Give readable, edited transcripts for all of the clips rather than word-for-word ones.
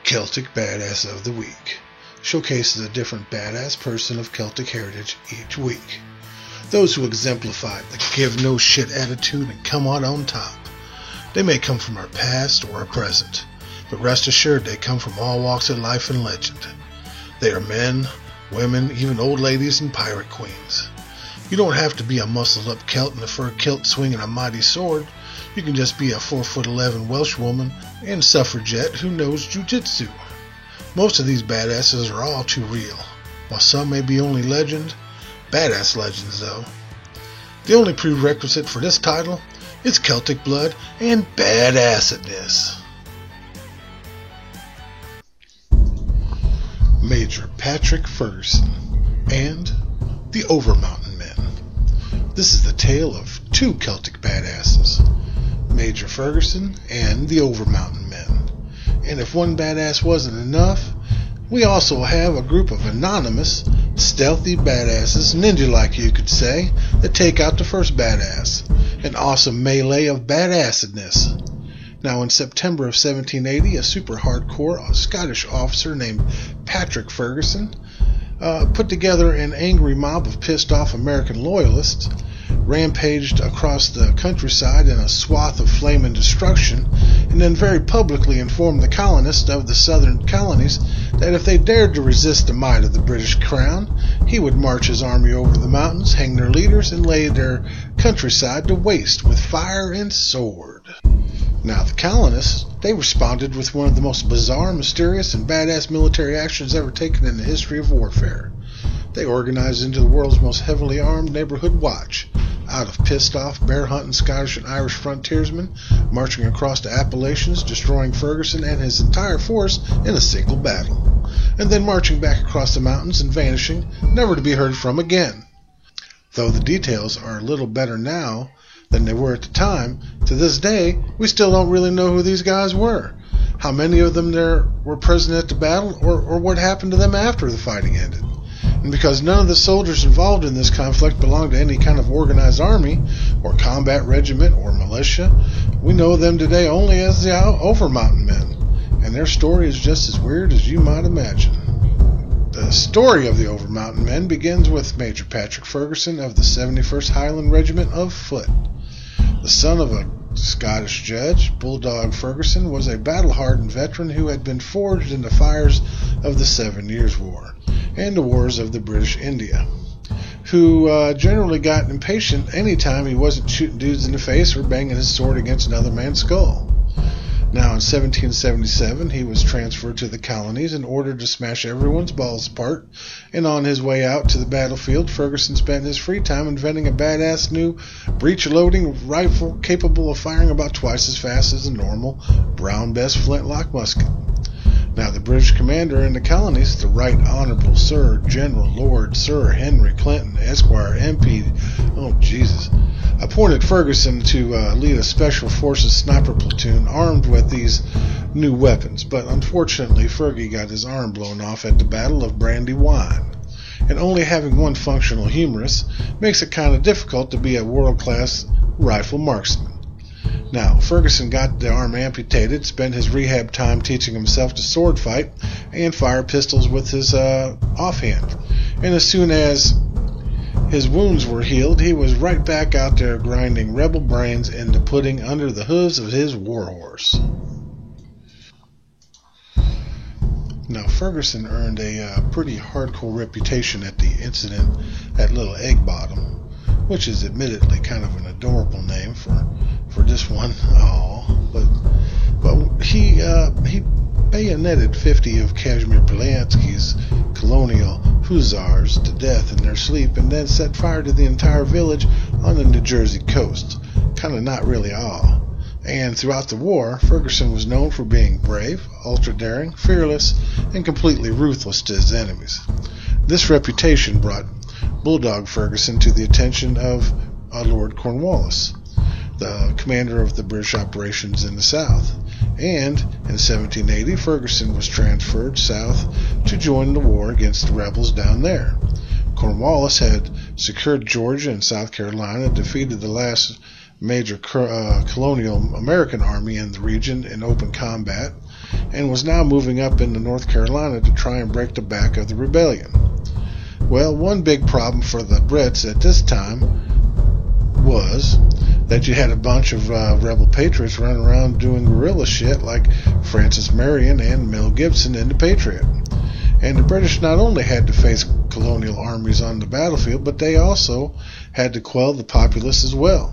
Celtic Badass of the Week showcases a different badass person of Celtic heritage each week. Those who exemplify the give no shit attitude and come out on top. They may come from our past or our present, but rest assured they come from all walks of life and legend. They are men, women, even old ladies and pirate queens. You don't have to be a muscled up Celt in a fur kilt swinging a mighty sword. You can just be a 4'11" Welsh woman and suffragette who knows jujitsu. Most of these badasses are all too real. While some may be only legend, badass legends though. The only prerequisite for this title is Celtic blood and badassedness. Major Patrick Ferguson and the Overmountain Men. This is the tale of two Celtic badasses, Major Ferguson and the Overmountain Men. And if one badass wasn't enough, we also have a group of anonymous, stealthy badasses, ninja-like you could say, that take out the first badass. An awesome melee of badassedness. Now in September of 1780, a super hardcore Scottish officer named Patrick Ferguson put together an angry mob of pissed off American loyalists, rampaged across the countryside in a swath of flame and destruction, and then very publicly informed the colonists of the southern colonies that if they dared to resist the might of the British crown, he would march his army over the mountains, hang their leaders, and lay their countryside to waste with fire and sword. Now the colonists, they responded with one of the most bizarre, mysterious, and badass military actions ever taken in the history of warfare. They organized into the world's most heavily armed neighborhood watch, out of pissed-off, bear-hunting Scottish and Irish frontiersmen, marching across the Appalachians, destroying Ferguson and his entire force in a single battle, and then marching back across the mountains and vanishing, never to be heard from again. Though the details are a little better now than they were at the time, to this day, we still don't really know who these guys were, how many of them there were present at the battle, or what happened to them after the fighting ended. And because none of the soldiers involved in this conflict belonged to any kind of organized army, or combat regiment, or militia, we know them today only as the Overmountain Men, and their story is just as weird as you might imagine. The story of the Overmountain Men begins with Major Patrick Ferguson of the 71st Highland Regiment of Foot. The son of a Scottish judge, Bulldog Ferguson was a battle-hardened veteran who had been forged in the fires of the 7 Years' War and the wars of the British India, who generally got impatient any time he wasn't shooting dudes in the face or banging his sword against another man's skull. Now in 1777 he was transferred to the colonies and ordered to smash everyone's balls apart, and on his way out to the battlefield, Ferguson spent his free time inventing a badass new breech-loading rifle capable of firing about twice as fast as a normal Brown Bess flintlock musket. Now the British commander in the colonies, the Right Honorable Sir General Lord Sir Henry Clinton, Esquire, MP, appointed Ferguson to lead a special forces sniper platoon armed with these new weapons, but unfortunately Fergie got his arm blown off at the Battle of Brandywine, and only having one functional humerus makes it kind of difficult to be a world-class rifle marksman. Now, Ferguson got the arm amputated, spent his rehab time teaching himself to sword fight and fire pistols with his offhand, and as soon as his wounds were healed, he was right back out there grinding rebel brains into pudding under the hooves of his warhorse. Now, Ferguson earned a pretty hardcore reputation at the incident at Little Egg Bottom, which is admittedly kind of an adorable name for this one. But he bayoneted 50 of Casimir Pulaski's colonial hussars to death in their sleep, and then set fire to the entire village on the New Jersey coast. Kind of not really awe. And throughout the war, Ferguson was known for being brave, ultra-daring, fearless, and completely ruthless to his enemies. This reputation brought Bulldog Ferguson to the attention of Lord Cornwallis, the commander of the British operations in the South. And in 1780, Ferguson was transferred south to join the war against the rebels down there. Cornwallis had secured Georgia and South Carolina, defeated the last major colonial American army in the region in open combat, and was now moving up into North Carolina to try and break the back of the rebellion. Well, one big problem for the Brits at this time was that you had a bunch of rebel patriots running around doing guerrilla shit like Francis Marion and Mel Gibson in The Patriot. And the British not only had to face colonial armies on the battlefield, but they also had to quell the populace as well.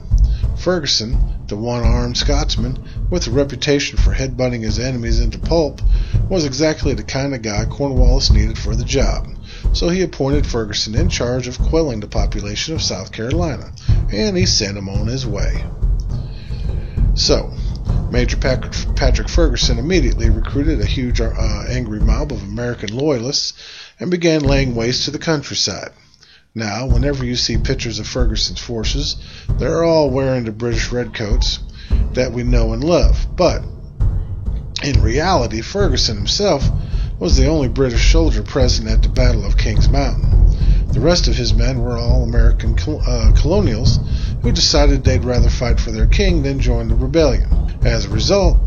Ferguson, the one-armed Scotsman with a reputation for headbutting his enemies into pulp, was exactly the kind of guy Cornwallis needed for the job. So he appointed Ferguson in charge of quelling the population of South Carolina, and he sent him on his way. So, Major Patrick Ferguson immediately recruited a huge angry mob of American loyalists and began laying waste to the countryside. Now, whenever you see pictures of Ferguson's forces, they're all wearing the British redcoats that we know and love. But, in reality, Ferguson himself was the only British soldier present at the Battle of Kings Mountain. The rest of his men were all American colonials who decided they'd rather fight for their king than join the rebellion. As a result,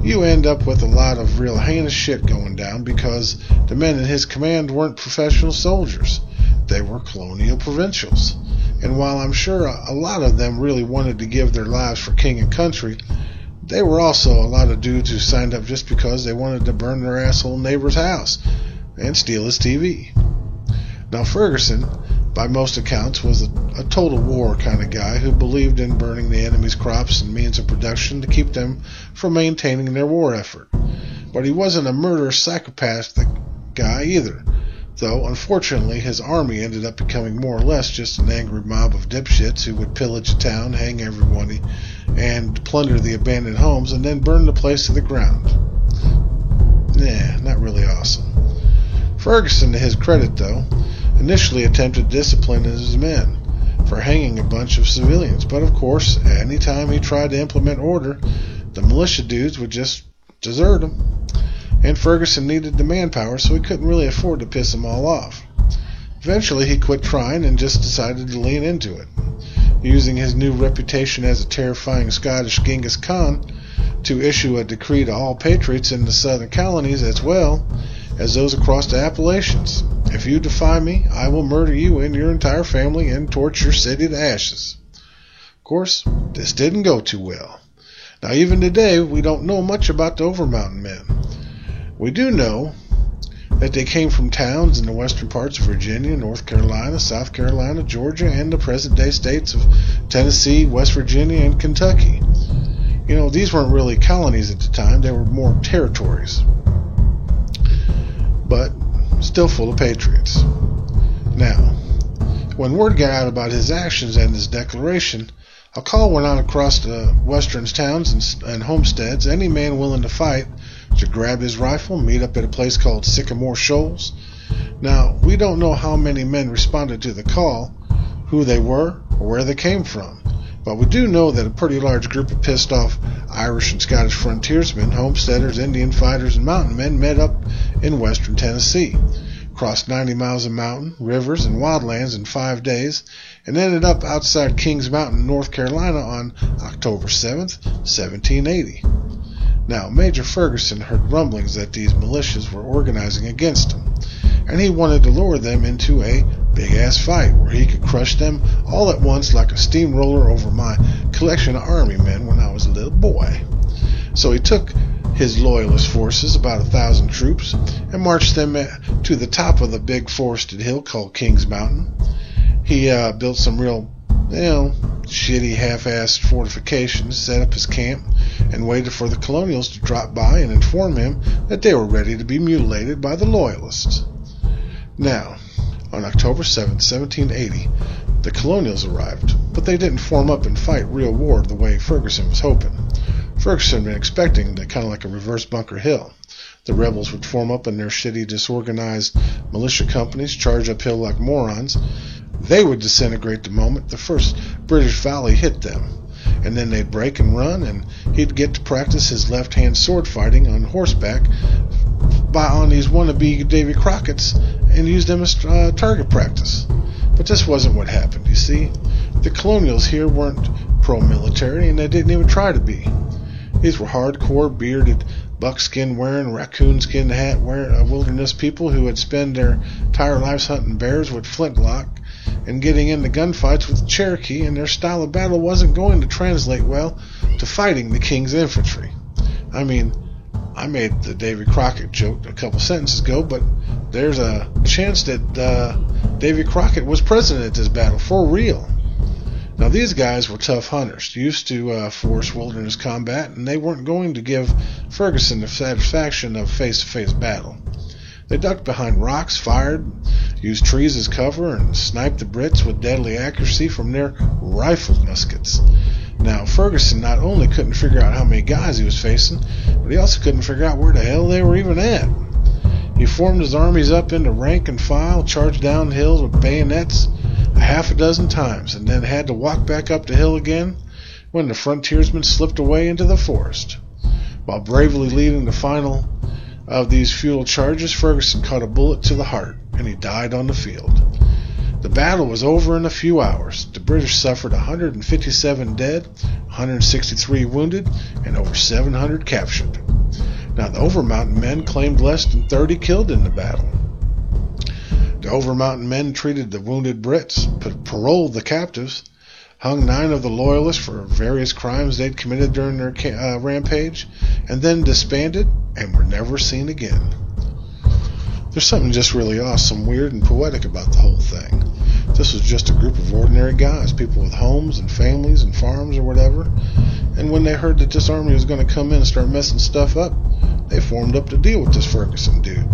you end up with a lot of real heinous shit going down because the men in his command weren't professional soldiers. They were colonial provincials. And while I'm sure a lot of them really wanted to give their lives for king and country, they were also a lot of dudes who signed up just because they wanted to burn their asshole neighbor's house and steal his TV. Now Ferguson, by most accounts, was a total war kind of guy who believed in burning the enemy's crops and means of production to keep them from maintaining their war effort. But he wasn't a murderous psychopath guy either, though unfortunately his army ended up becoming more or less just an angry mob of dipshits who would pillage a town, hang everybody, and plunder the abandoned homes and then burn the place to the ground. Not really awesome. Ferguson, to his credit though, initially attempted to discipline his men for hanging a bunch of civilians, but of course, any time he tried to implement order, the militia dudes would just desert him. And Ferguson needed the manpower, so he couldn't really afford to piss them all off. Eventually he quit trying and just decided to lean into it, using his new reputation as a terrifying Scottish Genghis Khan to issue a decree to all patriots in the southern colonies as well as those across the Appalachians. If you defy me, I will murder you and your entire family and torch your city to ashes. Of course, this didn't go too well. Now even today, we don't know much about the Overmountain Men. We do know that they came from towns in the western parts of Virginia, North Carolina, South Carolina, Georgia, and the present-day states of Tennessee, West Virginia, and Kentucky. You know, these weren't really colonies at the time. They were more territories, but still full of patriots. Now, when word got out about his actions and his declaration, a call went out across the western towns and homesteads, any man willing to fight to grab his rifle and meet up at a place called Sycamore Shoals. Now, we don't know how many men responded to the call, who they were, or where they came from, but we do know that a pretty large group of pissed off Irish and Scottish frontiersmen, homesteaders, Indian fighters, and mountain men met up in western Tennessee, crossed 90 miles of mountain, rivers, and wildlands in 5 days, and ended up outside Kings Mountain, North Carolina on October 7th, 1780. Now, Major Ferguson heard rumblings that these militias were organizing against him, and he wanted to lure them into a big-ass fight where he could crush them all at once like a steamroller over my collection of army men when I was a little boy. So he took his loyalist forces, about 1,000 troops, and marched them to the top of the big forested hill called Kings Mountain. He built some real, shitty half-assed fortifications, set up his camp, and waited for the colonials to drop by and inform him that they were ready to be mutilated by the loyalists. Now, on October 7, 1780, the colonials arrived, but they didn't form up and fight real war the way Ferguson was hoping. Ferguson had been expecting that kind of like a reverse Bunker Hill. The rebels would form up in their shitty, disorganized militia companies, charge uphill like morons. They would disintegrate the moment the first British volley hit them, and then they'd break and run, and he'd get to practice his left-hand sword fighting on horseback on these wannabe Davy Crockett's and use them as target practice. But this wasn't what happened, you see. The colonials here weren't pro-military, and they didn't even try to be. These were hardcore, bearded, buckskin wearing, raccoon skin hat wearing wilderness people who had spent their entire lives hunting bears with flintlock and getting into gunfights with the Cherokee, and their style of battle wasn't going to translate well to fighting the King's infantry. I mean, I made the Davy Crockett joke a couple sentences ago, but there's a chance that Davy Crockett was present at this battle for real. Now, these guys were tough hunters, used to force wilderness combat, and they weren't going to give Ferguson the satisfaction of face-to-face battle. They ducked behind rocks, fired, used trees as cover, and sniped the Brits with deadly accuracy from their rifle muskets. Now, Ferguson not only couldn't figure out how many guys he was facing, but he also couldn't figure out where the hell they were even at. He formed his armies up into rank and file, charged down hills with bayonets a half a dozen times, and then had to walk back up the hill again when the frontiersmen slipped away into the forest. While bravely leading the final of these futile charges, Ferguson caught a bullet to the heart, and he died on the field. The battle was over in a few hours. The British suffered 157 dead, 163 wounded, and over 700 captured. Now, the Overmountain Men claimed less than 30 killed in the battle. The Overmountain Men treated the wounded Brits, paroled the captives, hung 9 of the loyalists for various crimes they'd committed during their rampage, and then disbanded and were never seen again. There's something just really awesome, weird, and poetic about the whole thing. This was just a group of ordinary guys, people with homes and families and farms or whatever, and when they heard that this army was going to come in and start messing stuff up, they formed up to deal with this Ferguson dude.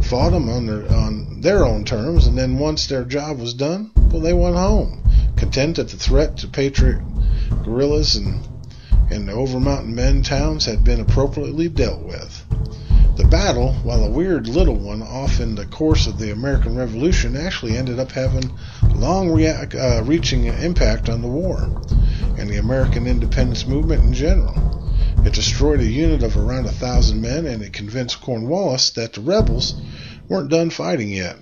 Fought him on their own terms, and then once their job was done, well, they went home, content that the threat to Patriot guerrillas and the Overmountain Men towns had been appropriately dealt with. The battle, while a weird little one off in the course of the American Revolution, actually ended up having long-reaching impact on the war and the American independence movement in general. It destroyed a unit of around 1,000 men, and it convinced Cornwallis that the rebels weren't done fighting yet.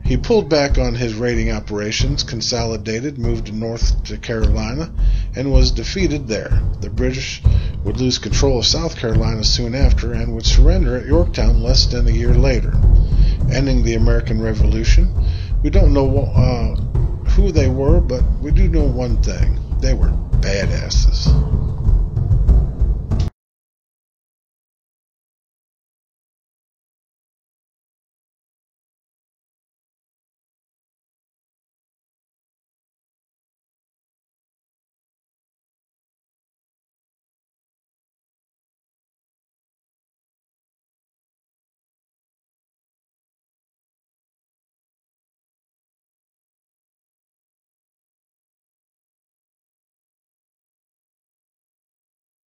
He pulled back on his raiding operations, consolidated, moved north to Carolina, and was defeated there. The British would lose control of South Carolina soon after and would surrender at Yorktown less than a year later, ending the American Revolution. We don't know who they were, but we do know one thing. They were badasses.